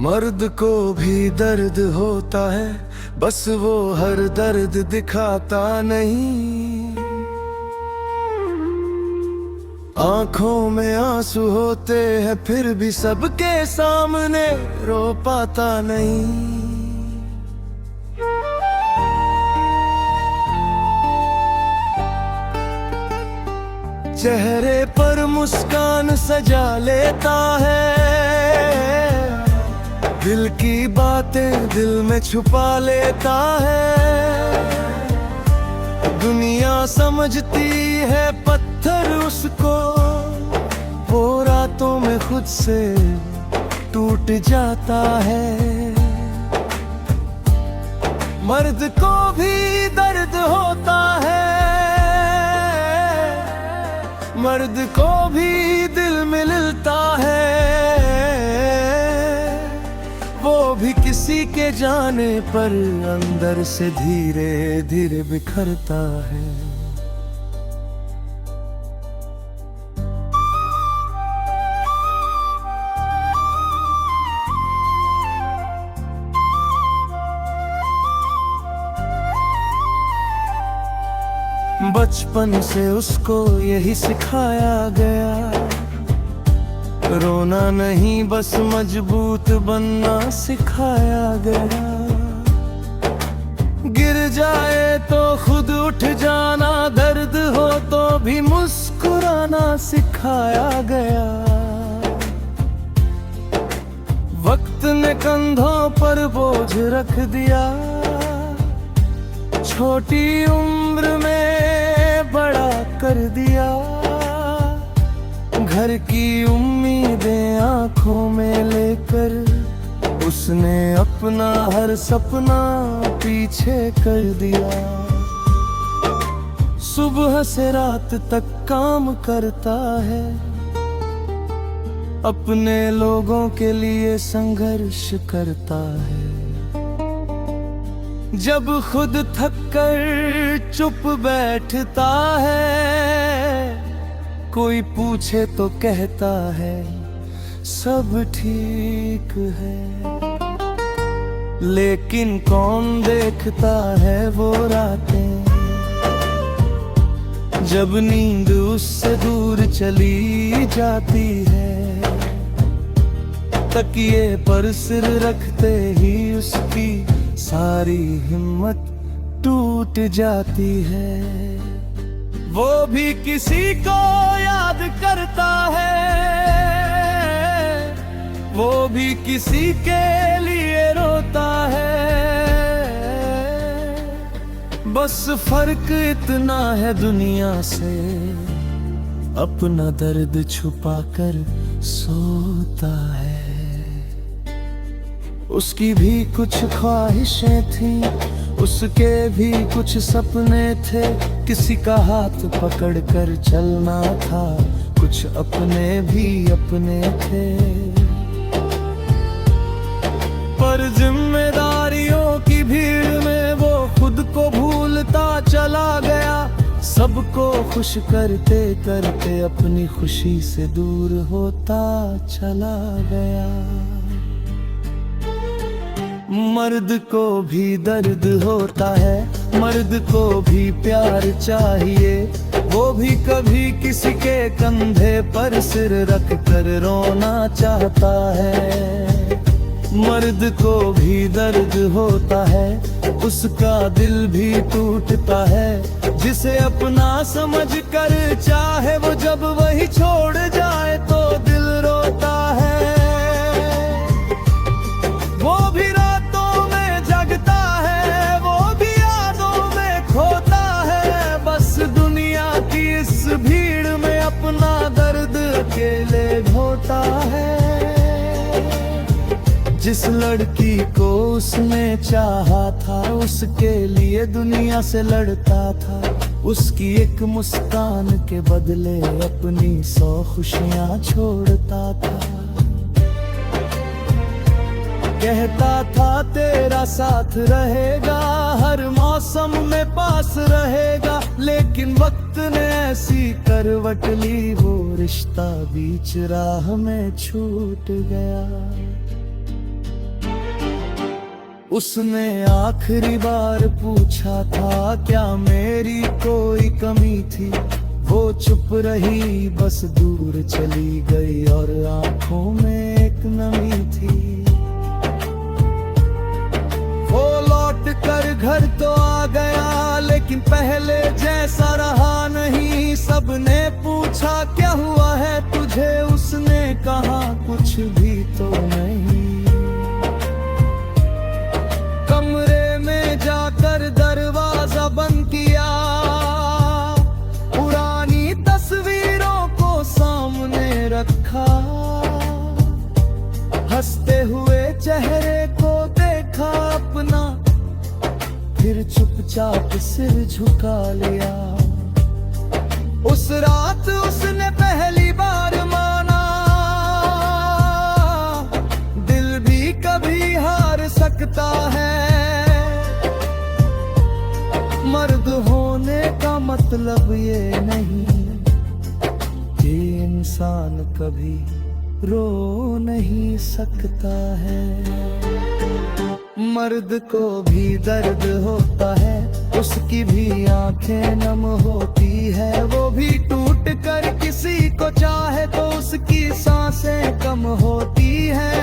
मर्द को भी दर्द होता है, बस वो हर दर्द दिखाता नहीं। आंखों में आंसू होते हैं फिर भी सबके सामने रो पाता नहीं। चेहरे पर मुस्कान सजा लेता है, दिल की बातें दिल में छुपा लेता है। दुनिया समझती है पत्थर उसको, वो रातों में खुद से टूट जाता है। मर्द को भी दर्द होता है, मर्द को भी दिल मिलता है, वो भी किसी के जाने पर अंदर से धीरे धीरे बिखरता है। बचपन से उसको यही सिखाया गया, रोना नहीं बस मजबूत बनना सिखाया गया। गिर जाए तो खुद उठ जाना, दर्द हो तो भी मुस्कुराना सिखाया गया। वक्त ने कंधों पर बोझ रख दिया, छोटी उम्र में बड़ा कर दिया। घर की उम्मीदें आंखों में लेकर उसने अपना हर सपना पीछे कर दिया। सुबह से रात तक काम करता है, अपने लोगों के लिए संघर्ष करता है। जब खुद थक कर चुप बैठता है, कोई पूछे तो कहता है सब ठीक है। लेकिन कौन देखता है वो रातें, जब नींद उससे दूर चली जाती है। तकिए पर सिर रखते ही उसकी सारी हिम्मत टूट जाती है। वो भी किसी को याद करता है, वो भी किसी के लिए रोता है। बस फर्क इतना है दुनिया से, अपना दर्द छुपा कर सोता है। उसकी भी कुछ ख्वाहिशें थीं, उसके भी कुछ सपने थे। किसी का हाथ पकड़ कर चलना था, कुछ अपने भी अपने थे। पर जिम्मेदारियों की भीड़ में वो खुद को भूलता चला गया। सबको खुश करते करते अपनी खुशी से दूर होता चला गया। मर्द को भी दर्द होता है, मर्द को भी प्यार चाहिए। वो भी कभी किसी के कंधे पर सिर रख कर रोना चाहता है। मर्द को भी दर्द होता है, उसका दिल भी टूटता है। जिसे अपना समझ कर चाहे वो जब वही छोड़ जाए तो दिल रोता है। वो भी भीड़ में अपना दर्द अकेले ढोता है। जिस लड़की को उसने चाहा था, उसके लिए दुनिया से लड़ता था। उसकी एक मुस्कान के बदले अपनी 100 खुशियां छोड़ता था। कहता था तेरा साथ रहेगा, हर मौसम में पास रहेगा। लेकिन वक्त ने ऐसी करवट ली, वो रिश्ता बीच राह में छूट गया। उसने आखिरी बार पूछा था क्या मेरी कोई कमी थी। वो चुप रही, बस दूर चली गई और आंखों में एक नमी थी। वो लौट कर घर तो आ गया, लेकिन पहले जैसा रहा नहीं। सबने पूछा क्या हुआ है तुझे, उसने कहा कुछ भी तो नहीं। कमरे में जाकर दरवाजा बंद किया, पुरानी तस्वीरों को सामने रखा। हंसते हुए चेहरे को देखा अपना, फिर चुपचाप सिर झुका लिया। उस रात उसने पहली बार माना, दिल भी कभी हार सकता है। मर्द होने का मतलब ये नहीं कि इंसान कभी रो नहीं सकता है। मर्द को भी दर्द होता है, उसकी भी आंखें नम होती है। वो भी टूट कर किसी को चाहे तो उसकी सांसें कम होती है।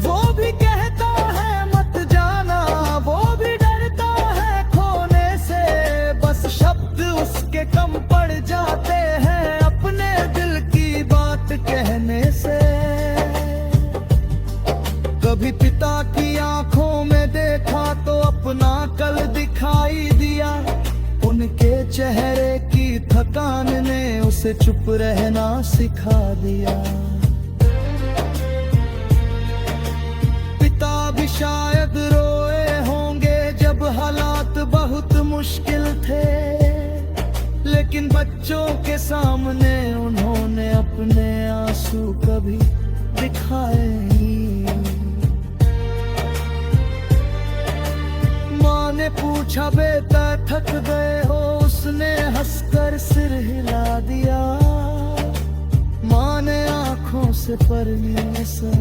वो भी कहता है मत जाना, वो भी डरता है खोने से। बस शब्द उसके कम पड़ जाते हैं अपने दिल की बात कहने से। कभी पिता की आंखों में देखा तो अपना कल दिखाई दिया। उनके चेहरे की थकान ने उसे चुप रहना सिखा दिया। पिता भी शायद रोए होंगे जब हालात बहुत मुश्किल थे, लेकिन बच्चों के सामने उन्होंने अपने आंसू कभी दिखाए नहीं। माँ ने पूछा बेटा थक गए हो, उसने हंसकर सिर हिला दिया। माँ ने आंखों से परनी सन,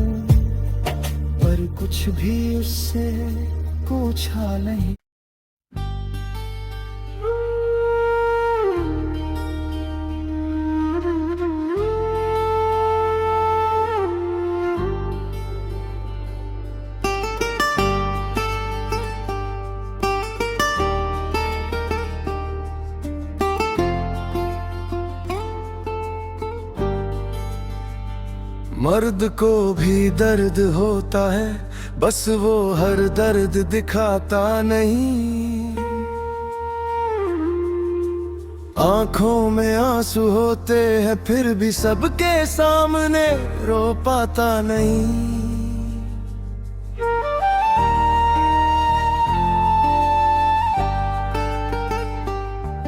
पर कुछ भी उससे पूछा नहीं। मर्द को भी दर्द होता है, बस वो हर दर्द दिखाता नहीं। आंखों में आंसू होते हैं फिर भी सबके सामने रो पाता नहीं।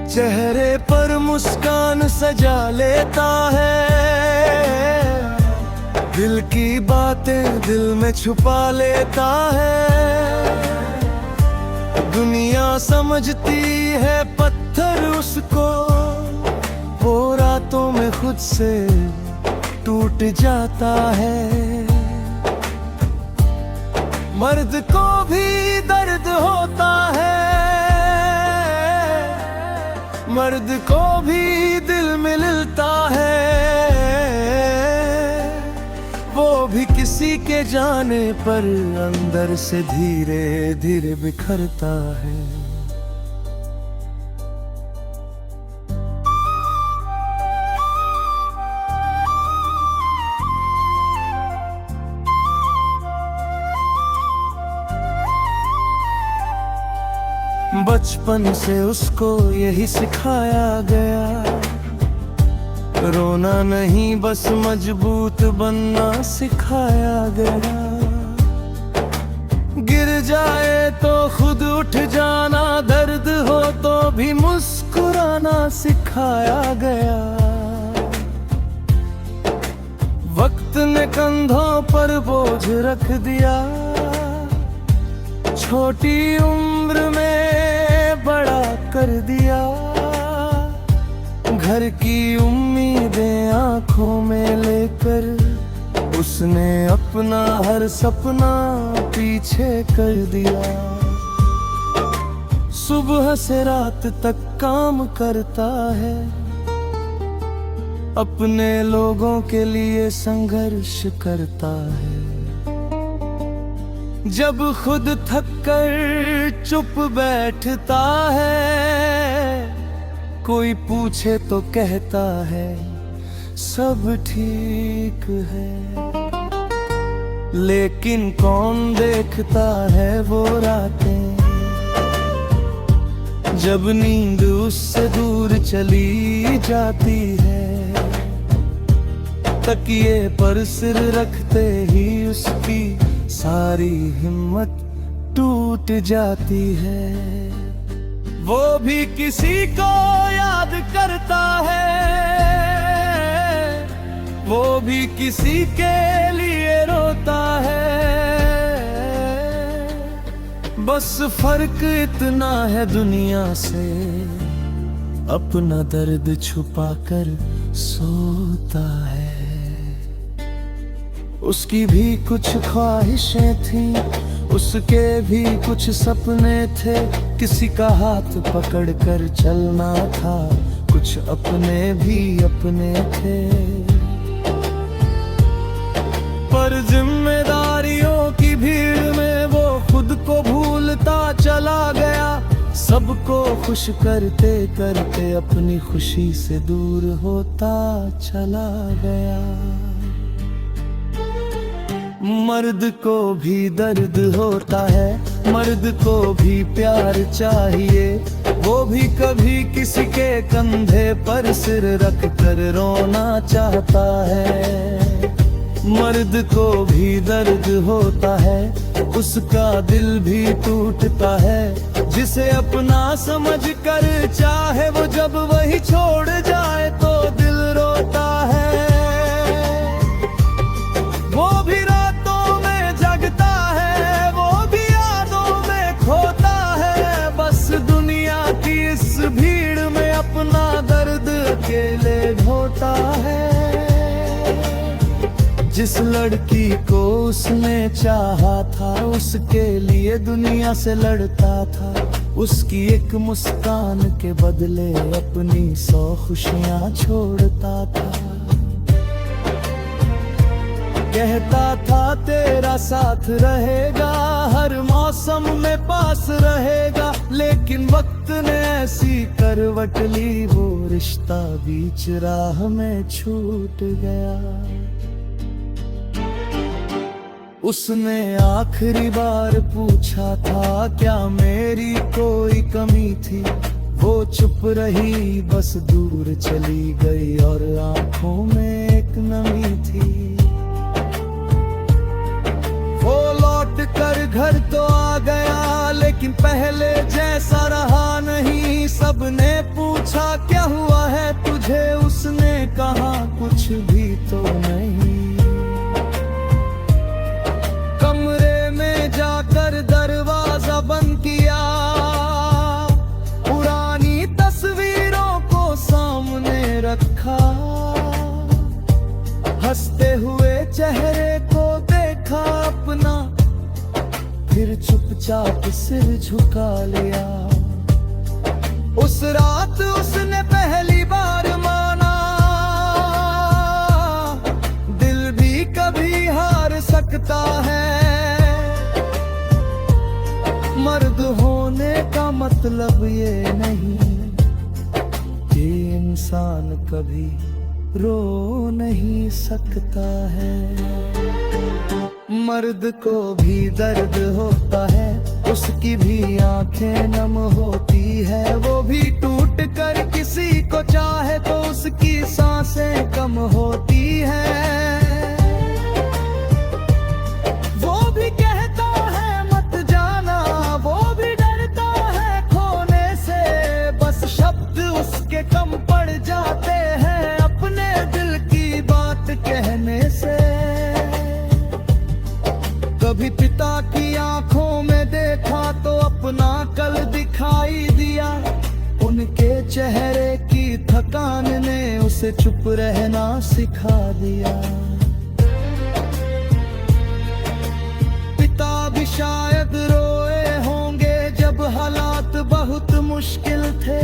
चेहरे पर मुस्कान सजा लेता है, दिल की बातें दिल में छुपा लेता है। दुनिया समझती है पत्थर उसको, वो रातों में खुद से टूट जाता है। मर्द को भी दर्द होता है, मर्द को भी दिल मिलता है। वो भी किसी के जाने पर अंदर से धीरे धीरे बिखरता है। बचपन से उसको यही सिखाया गया, रोना नहीं बस मजबूत बनना सिखाया गया। गिर जाए तो खुद उठ जाना, दर्द हो तो भी मुस्कुराना सिखाया गया। वक्त ने कंधों पर बोझ रख दिया, छोटी उम्र में बड़ा कर दिया। घर की उम्मीदें आंखों में लेकर उस उसने अपना हर सपना पीछे कर दिया। सुबह से रात तक काम करता है, अपने लोगों के लिए संघर्ष करता है। जब खुद थक कर चुप बैठता है, कोई पूछे तो कहता है सब ठीक है। लेकिन कौन देखता है वो रातें, जब नींद उससे दूर चली जाती है। तकिए पर सिर रखते ही उसकी सारी हिम्मत टूट जाती है। वो भी किसी को याद करता है, वो भी किसी के लिए रोता है। बस फर्क इतना है दुनिया से, अपना दर्द छुपा कर सोता है। उसकी भी कुछ ख्वाहिशें थीं, उसके भी कुछ सपने थे। किसी का हाथ पकड़ कर चलना था, कुछ अपने भी अपने थे। पर जिम्मेदारियों की भीड़ में वो खुद को भूलता चला गया। सबको खुश करते करते अपनी खुशी से दूर होता चला गया। मर्द को भी दर्द होता है, मर्द को भी प्यार चाहिए। वो भी कभी किसी के कंधे पर सिर रख कर रोना चाहता है। मर्द को भी दर्द होता है, उसका दिल भी टूटता है। जिसे अपना समझ कर चाहे वो जब वही छोड़ जाए तो दिल रोता है। वो भी रातों में जगता है, वो भी यादों में खोता है। बस दुनिया की इस भीड़ में अपना दर्द अकेले ढोता है। जिस लड़की को उसने चाहा था, उसके लिए दुनिया से लड़ता था। उसकी एक मुस्कान के बदले अपनी 100 खुशियां छोड़ता था। कहता था तेरा साथ रहेगा, हर मौसम में पास रहेगा। लेकिन वक्त ने ऐसी करवट ली, वो रिश्ता बीच राह में छूट गया। उसने आखिरी बार पूछा था क्या मेरी कोई कमी थी। वो चुप रही, बस दूर चली गई और आंखों में एक नमी थी। वो लौट कर घर तो आ गया, लेकिन पहले जैसा रहा नहीं। सबने पूछा क्या हुआ है तुझे, उसने कहा कुछ भी तो नहीं। कमरे में जाकर दरवाजा बंद किया, पुरानी तस्वीरों को सामने रखा। हंसते हुए चेहरे को देखा अपना, फिर चुपचाप सिर झुका लिया। उस रात उसने पहली बार माना, दिल भी कभी हार सकता है। मर्द होने का मतलब ये नहीं कि इंसान कभी रो नहीं सकता है। मर्द को भी दर्द होता है, उसकी भी आंखें नम होती है। वो भी टूट कर किसी को चाहे तो उसकी सांसें कम होती है। वो भी कहता है मत जाना, वो भी डरता है खोने से। बस शब्द उसके कम पड़ जाते हैं अपने दिल की बात कहने से। कभी पिता की आंखों में देखा तो अपना कल दिखाई दिया। उनके चेहरे की थकान ने उसे चुप रहना सिखा दिया। शायद रोए होंगे जब हालात बहुत मुश्किल थे,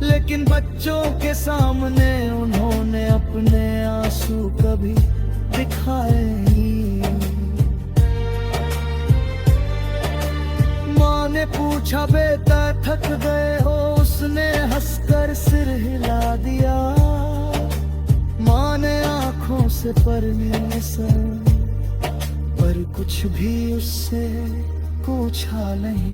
लेकिन बच्चों के सामने उन्होंने अपने आंसू कभी दिखाए नहीं। माँ ने पूछा बेटा थक गए हो, उसने हंसकर सिर हिला दिया। माँ ने आंखों से परने सर, पर कुछ भी उससे पूछा नहीं।